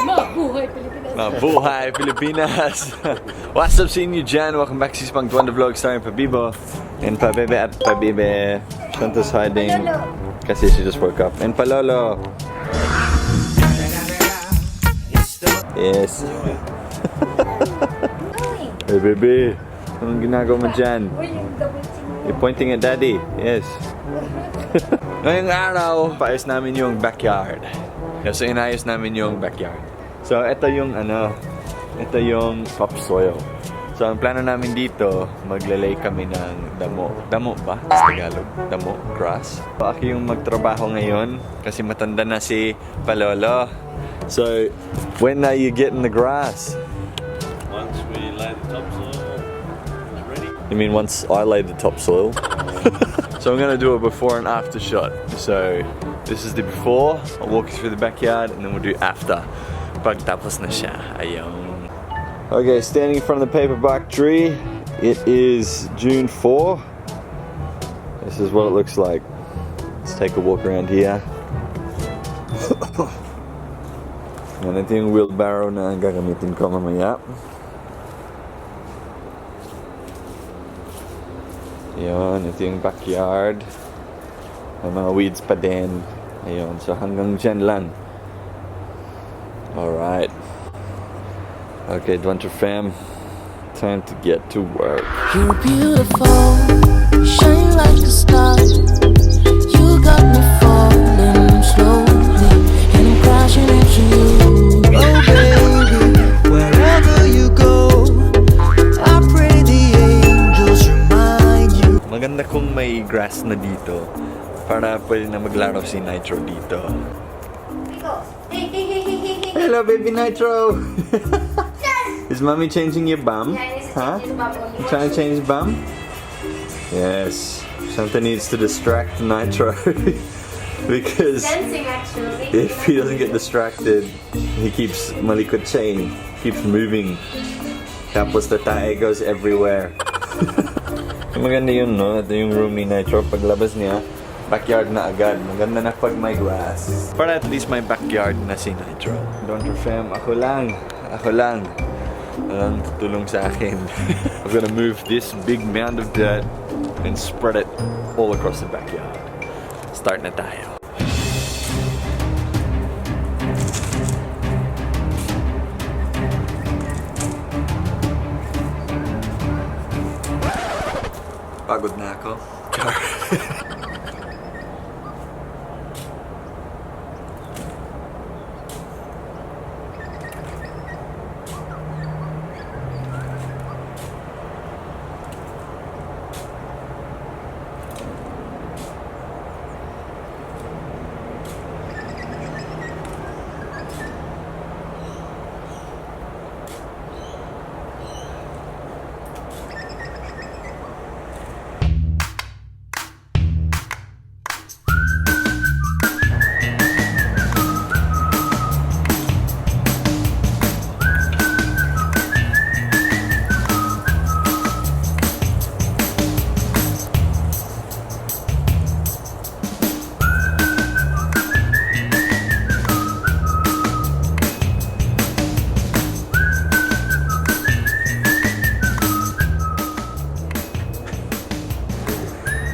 Mabuhay Pilipinas! Mabuhay Pilipinas! What's up sa inyo dyan? Welcome back sa Pang Duanda Vlog starring Pabibo and Pabebe at Pabibe. Santos hiding kasi she just woke up. And Palolo! Yes. Hey baby, anong ginagawa mo dyan? You're pointing at daddy. Yes. Ngayong araw, paayos namin yung backyard. So inayos namin yung backyard. So ito yung ito yung topsoil. So ang plano namin dito, maglalay kami ng damo. Damo ba? Sa Tagalog? Damo? Grass? So ako yung magtrabaho ngayon kasi matanda na si Palolo. So when you get in the grass? Once we lay the topsoil, it's ready. You mean once I lay the topsoil? So I'm gonna do a before and after shot. So this is the before, I'll walk you through the backyard, and then we'll do after. Pagtapos na siya. Ayun. Okay, standing in front of the paperback tree. It is June 4. This is what it looks like. Let's take a walk around here. And ito yung wheelbarrow na gagamitin ko mamaya. Ayun, ito yung backyard. May mga weeds pa din. Ayun, so hanggang dyan lang. Alright. Okay, Dwaine fam. Time to get to work. You're beautiful, shine like a star. You got me falling slowly, and I'm crashing into you. Oh baby, wherever you go, I pray the angels remind you. Maganda kung may grass na dito para pwede na maglaro si Nitro dito. Hello baby Nitro! Is mommy changing your bum? Huh? You trying to change his bum? Yes. Something needs to distract Nitro. Because Dancing actually. if he doesn't get distracted, he keeps malikot chain, keeps moving. Tapos the tae goes everywhere. Maganda yun, no? Ito yung room ni Nitro. Paglabas niya, backyard na agad. Maganda na pag may grass. Para at least may backyard na si Nitro. Don't fam, ako lang. Walang tutulong sa akin. I'm gonna move this big mound of dirt and spread it all across the backyard. Start na tayo. Pagod na ako.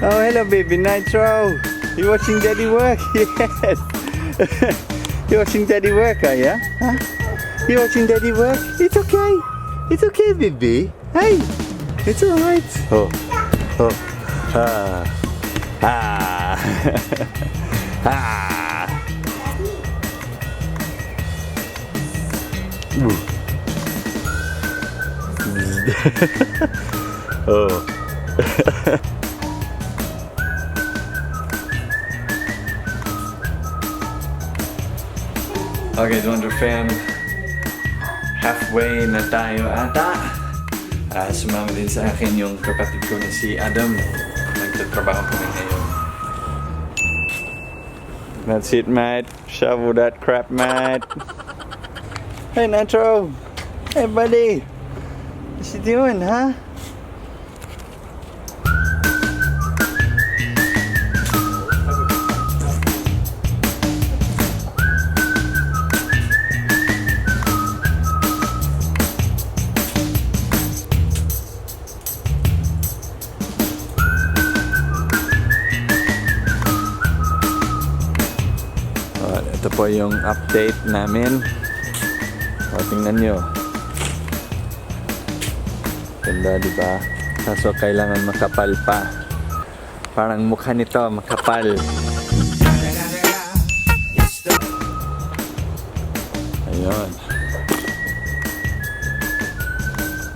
Oh, hello, baby Nitro. You watching Daddy work? Yes. You watching Daddy work, are you? Huh? You watching Daddy work? It's okay. It's okay, baby. Hey, it's all right. Oh, oh, ah, ah, ah. Oh. Okay, Dwaine fam, halfway na tayo ata. Sumama din sa akin yung kapatid ko na si Adam. Nagtatrabaho kami ngayon. That's it, mate. Shovel that crap, mate. Hey, Nitro. Hey, buddy. What's you doing, huh? yung update namin. O, tingnan nyo. Ganda, diba? Kaso kailangan makapal pa. Parang mukha nito, makapal. Ayun.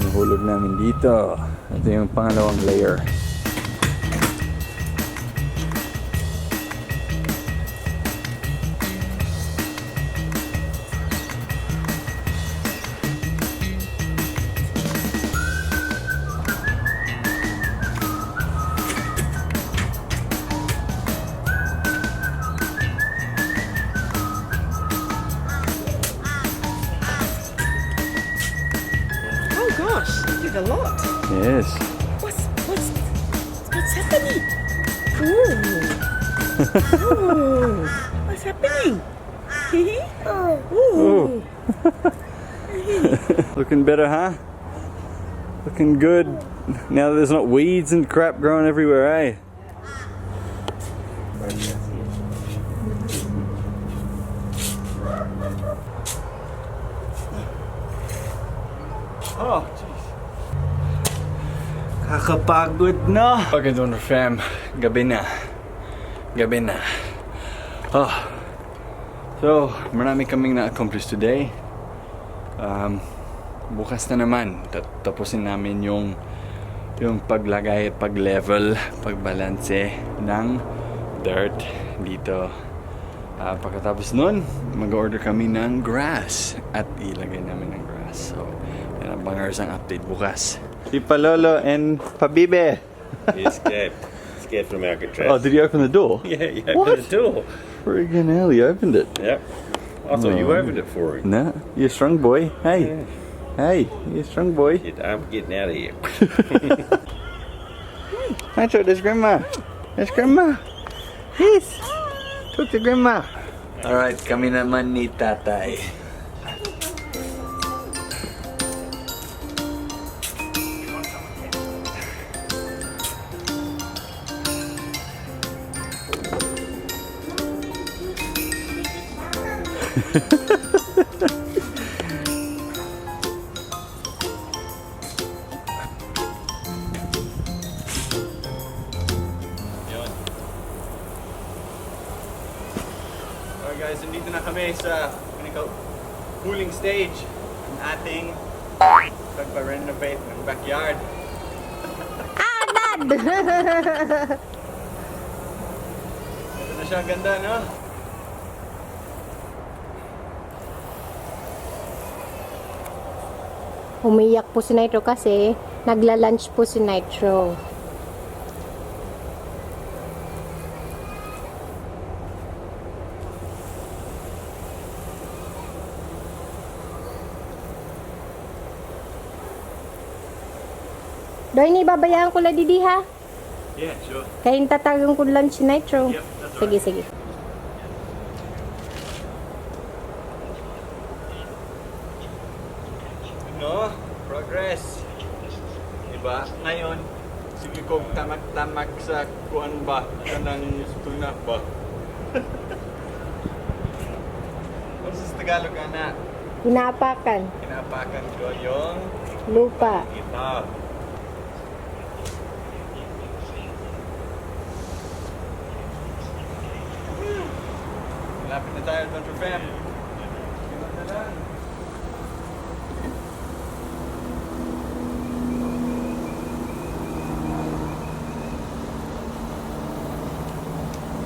Nahulog namin dito. Ito yung pangalawang layer. Oh gosh, you did a lot. Yes. What's happening? Ooh. Ooh. What's happening? Ooh. Looking better, huh? Looking good. Now that there's not weeds and crap growing everywhere, eh? Oh, jeez. Kakapagod na. Okay, Doon fam. Gabi na. Gabi na. Oh. So, marami kaming na-accomplish today. Bukas na naman. Tapusin namin yung paglagay at pag-level, pagbalanse ng dirt dito. Pagkatapos nun, mag-order kami ng grass at ilagay namin ng grass. So, yan ang bangers ang update bukas. Si Palolo and Pabibe. He escaped. Escaped from Alcatraz. Oh, did you open the door? Yeah, you opened the door. Friggin' hell, you opened it. Yep. I thought you opened it for him. No, you're a strong boy. Hey. Yeah. Hey, you're a strong boy. Shit, I'm getting out of here. Nitro, there's Grandma. There's Grandma. Yes. Talk to Grandma. Alright, kami naman ni Tatay. Alright guys, nandito na kami sa cooling stage ng ating pagpa-renovate ng backyard. Ito na siya, ganda, no? Umiyak po si Nitro kasi nagla-lunch po si Nitro. Dwaine, babayaan ko la didi ha? Yeah, sure. Kaya yung tatagang ko lunch si Nitro. Yep, that's Sige, sige. No? Progress. Diba? Ngayon, sige kong tamak-tamak sa kuan ba? Kanang tuna ba? Ano sa Tagalog na? Inaapakan. Pinapakan ko yung Lupa. ito. Malapit na tayo, Dr. Fam. Tingnan na lang.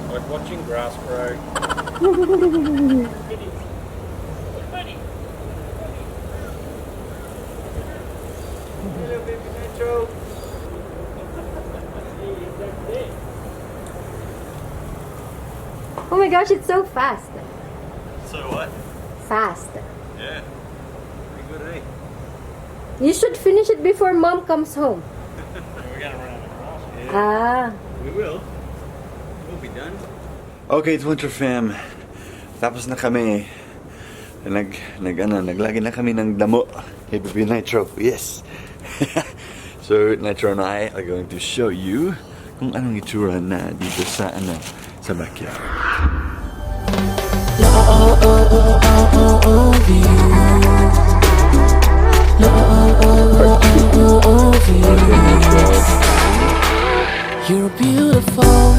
Like watching grass grow. Hello, baby Nitro. Oh my gosh, it's so fast. So what? Fast. Yeah. Pretty good, eh? You should finish it before Mom comes home. We're gonna run out of grass. Ah. We will. We'll be done. Okay, it's Winter Fam. Tapos na kami. Naglagay na kami ng damo. Hey, baby Nitro. Yes. So, Nitro and I are going to show you kung anong itsura na dito sa backyard. love you. Love you. You're beautiful,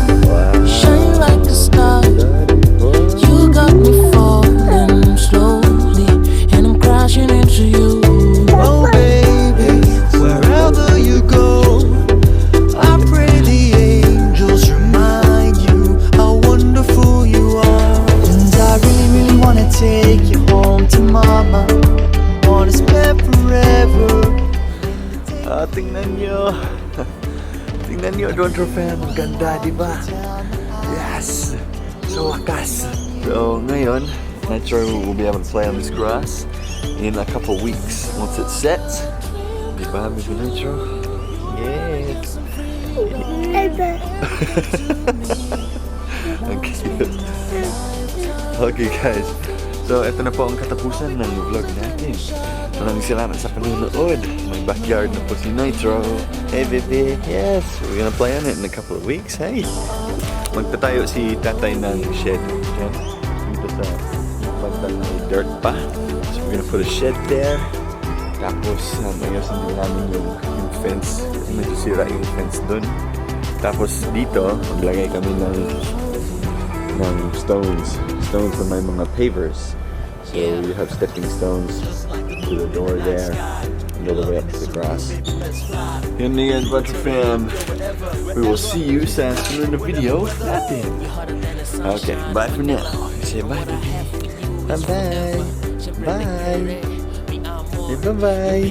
shine like a star. You got me falling slowly, and I'm crashing into you. Oh baby, wherever you go, I pray the angels remind you how wonderful you are. And I really, really wanna take you home to mama. Wanna spend forever. Tingnan nyo. Tingnan nyo, Doon fam. Ang ganda, di ba? Yes! So wakas. So ngayon, not sure we'll be able to play on this grass in a couple weeks. Once it sets, di ba, baby Nitro? Yes! Ang cute. Okay guys, so ito na po ang katapusan ng vlog natin. Maraming salamat sa panonood. May backyard na po si Nitro. Hey baby, yes, we're gonna play on it in a couple of weeks. Hey, magtatayo si tatay ng shed. Yan, dito sa pagdang may dirt pa. So we're gonna put a shed there. Tapos ayusin din namin yung fence. Kasi medyo sira yung fence dun. Tapos dito, maglagay kami ng stones for my mga pavers. So you have stepping stones to the door there and all the way up to the grass. In the end, Butter Fam, we will see you sa sunod na video natin. Okay, bye for now. Say bye, baby. Bye-bye. Bye. Say bye-bye.